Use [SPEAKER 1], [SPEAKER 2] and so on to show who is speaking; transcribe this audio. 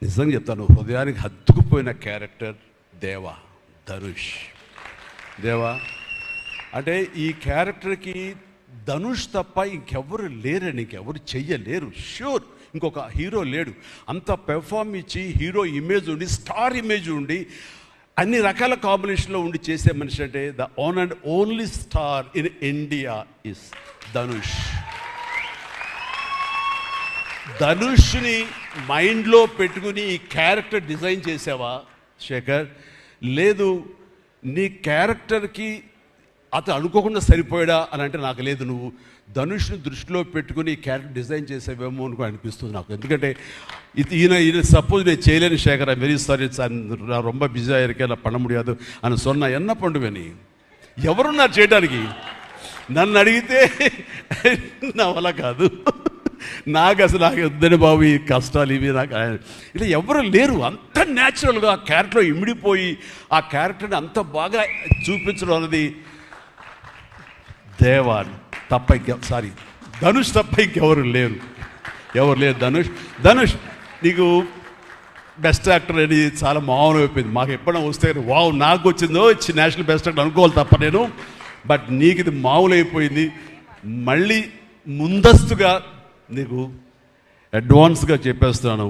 [SPEAKER 1] నిజంగా చెప్తాను, హృదయానికి హత్తుకుపోయిన క్యారెక్టర్ ధనుష్. అంటే ఈ క్యారెక్టర్కి ధనుష్ తప్ప ఇంకెవరు లేరని, ఇంకెవరు చెయ్యలేరు. ష్యూర్ ఇంకొక హీరో లేడు. అంత పెర్ఫార్మ్ ఇచ్చి హీరో ఇమేజ్ ఉండి, స్టార్ ఇమేజ్ ఉండి, అన్ని రకాల కాంబినేషన్లో ఉండి చేసే మనిషి అంటే the one and only star in India is Dhanush. ధనుష్ని మైండ్లో పెట్టుకుని ఈ క్యారెక్టర్ డిజైన్ చేసావా శేఖర్? లేదు, నీ క్యారెక్టర్కి అతను అనుకోకుండా సరిపోయాడా అని అంటే నాకు లేదు. నువ్వు ధనుష్ని దృష్టిలో పెట్టుకుని క్యారెక్టర్ డిజైన్ చేసేవేమో అనుకో అనిపిస్తుంది నాకు. ఎందుకంటే ఈయన సపోజ్ నేను చేయలేని శేఖర్, వెరీ సారీ, நான் ரொம்ப பிஸியாக இருக்கேன், நான் பண்ண முடியாது అని சொன்னா என்ன பண்ணுவேని? ఎవరున్నారు చేయడానికి? నన్ను అడిగితే నా వల్ల కాదు, నాకు వద్దని బాబు ఈ కష్టాలు ఇవి నాకు ఇలా ఎవరు లేరు. అంత న్యాచురల్గా ఆ క్యారెక్టర్లో ఇమిడిపోయి ఆ క్యారెక్టర్ని అంత బాగా చూపించడం అనేది ధనుష్ తప్ప ఇంకెవరు లేరు. ధనుష్ నీకు బెస్ట్ యాక్టర్ అని చాలా మామూలు అయిపోయింది. మాకు ఎప్పుడైనా వస్తే వావ్ నాకు వచ్చిందో నేషనల్ బెస్ట్ యాక్టర్ అనుకోవాలి తప్ప నేను. బట్ నీకు ఇది మామూలు అయిపోయింది. మళ్ళీ ముందస్తుగా నీకు అడ్వాన్స్గా చెప్పేస్తున్నాను,